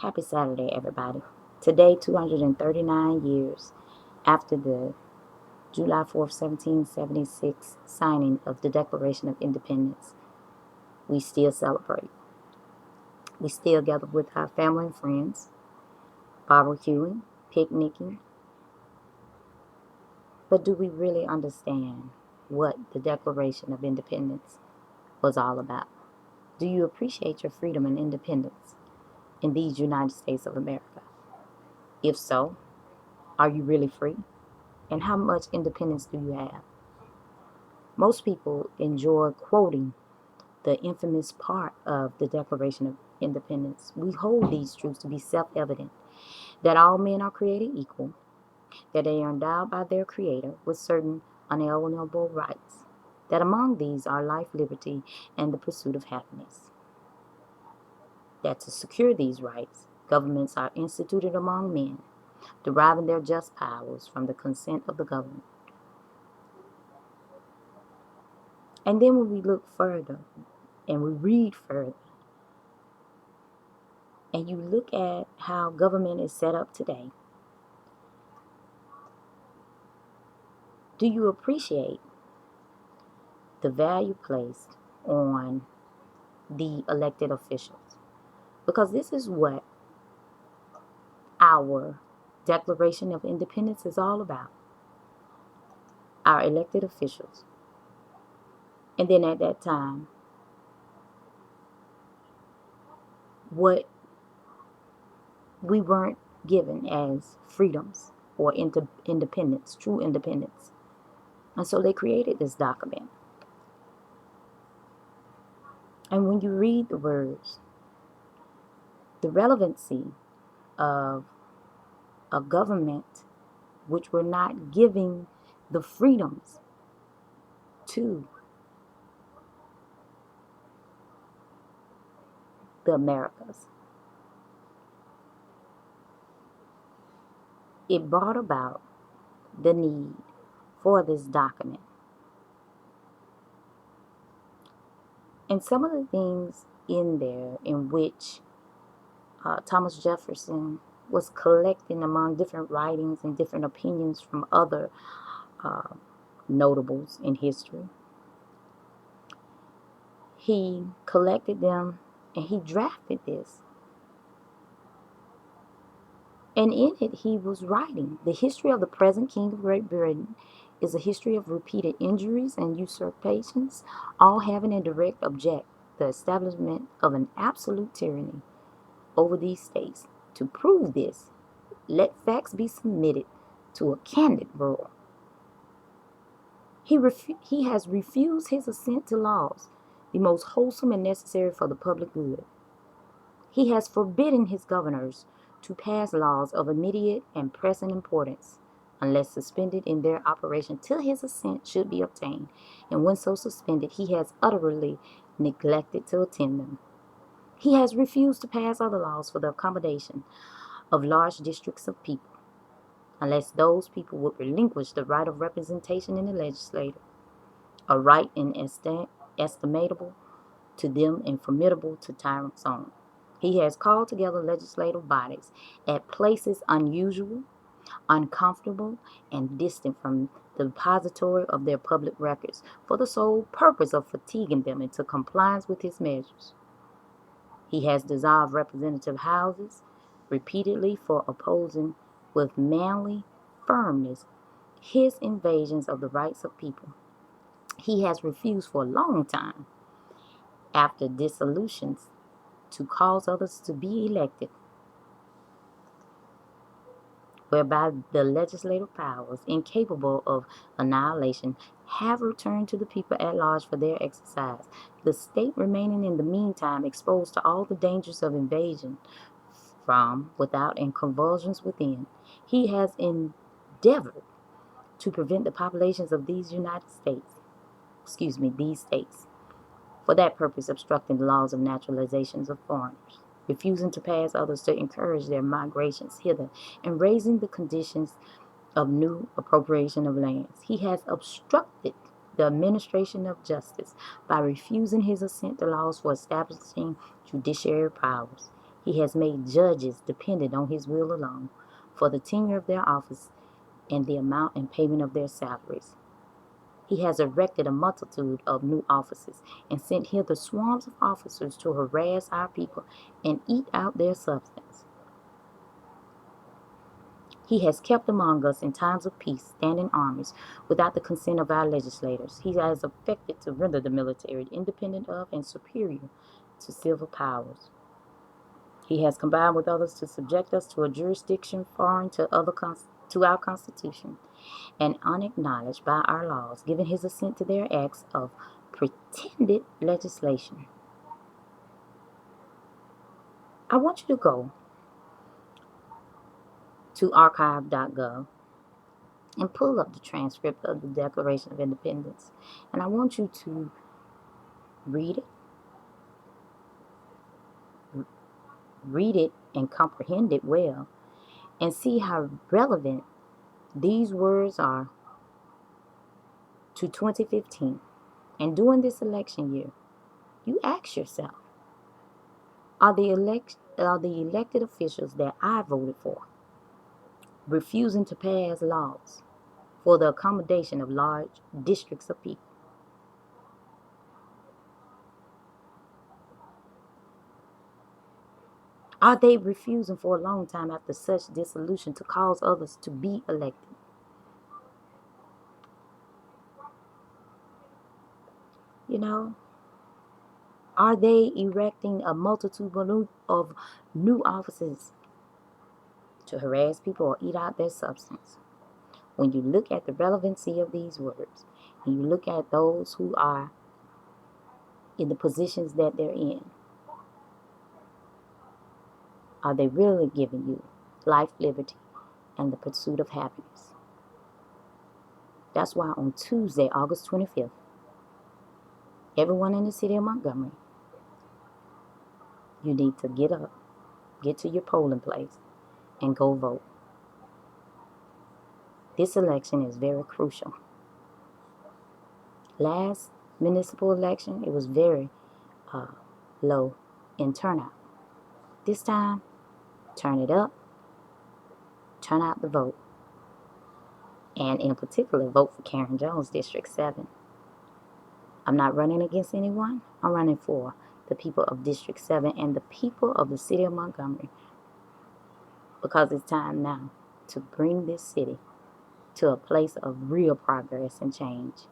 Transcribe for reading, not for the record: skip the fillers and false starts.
Happy Saturday, everybody. Today, 239 years after the July 4th, 1776 signing of the Declaration of Independence, we still celebrate. We still gather with our family and friends, barbecuing, picnicking. But do we really understand what the Declaration of Independence was all about? Do you appreciate your freedom and independence in these United States of America? If so, are you really free? And how much independence do you have? Most people enjoy quoting the infamous part of the Declaration of Independence. We hold these truths to be self-evident, that all men are created equal, that they are endowed by their Creator with certain unalienable rights, that among these are life, liberty, and the pursuit of happiness. That to secure these rights, governments are instituted among men, deriving their just powers from the consent of the government. And then when we look further and we read further, and you look at how government is set up today, do you appreciate the value placed on the elected officials? Because this is what our Declaration of Independence is all about, our elected officials. And then at that time, what we weren't given as freedoms or independence, true independence. And so they created this document. And when you read the words, the relevancy of a government which were not giving the freedoms to the Americas, it brought about the need for this document. And some of the things in there in which Thomas Jefferson was collecting among different writings and different opinions from other notables in history. He collected them and he drafted this. And in it, he was writing, the history of the present King of Great Britain is a history of repeated injuries and usurpations, all having a direct object, the establishment of an absolute tyranny over these states. To prove this, let facts be submitted to a candid world. He has refused his assent to laws, the most wholesome and necessary for the public good. He has forbidden his governors to pass laws of immediate and pressing importance, unless suspended in their operation till his assent should be obtained, and when so suspended, he has utterly neglected to attend them. He has refused to pass other laws for the accommodation of large districts of people, unless those people would relinquish the right of representation in the legislature, a right inestimable to them and formidable to tyrants' own. He has called together legislative bodies at places unusual, uncomfortable, and distant from the depository of their public records, for the sole purpose of fatiguing them into compliance with his measures. He has dissolved representative houses repeatedly for opposing with manly firmness his invasions of the rights of people. He has refused for a long time, after dissolutions, to cause others to be elected, whereby the legislative powers, incapable of annihilation, have returned to the people at large for their exercise, the state remaining in the meantime exposed to all the dangers of invasion from without and convulsions within. He has endeavored to prevent the populations of these these states, for that purpose obstructing the laws of naturalizations of foreigners, refusing to pass others to encourage their migrations hither, and raising the conditions of new appropriation of lands. He has obstructed the administration of justice by refusing his assent to laws for establishing judiciary powers. He has made judges dependent on his will alone for the tenure of their office and the amount and payment of their salaries. He has erected a multitude of new offices and sent hither swarms of officers to harass our people and eat out their substance. He has kept among us in times of peace standing armies without the consent of our legislators. He has affected to render the military independent of and superior to civil powers. He has combined with others to subject us to a jurisdiction foreign to our Constitution and unacknowledged by our laws, giving his assent to their acts of pretended legislation. I want you to go to archive.gov and pull up the transcript of the Declaration of Independence. And I want you to read it and comprehend it well, and see how relevant these words are to 2015. And during this election year, you ask yourself, are the elected officials that I voted for refusing to pass laws for the accommodation of large districts of people? Are they refusing for a long time after such dissolution to cause others to be elected? You know, are they erecting a multitude of new offices to harass people or eat out their substance? When you look at the relevancy of these words, and you look at those who are in the positions that they're in, are they really giving you life, liberty, and the pursuit of happiness? That's why on Tuesday, August 25th, everyone in the city of Montgomery, you need to get up, get to your polling place, and go vote. This election is very crucial. Last municipal election, it was very low in turnout. This time, turn it up, turn out the vote, and in particular, vote for Karen Jones, District 7. I'm not running against anyone. I'm running for the people of District 7 and the people of the city of Montgomery, because it's time now to bring this city to a place of real progress and change.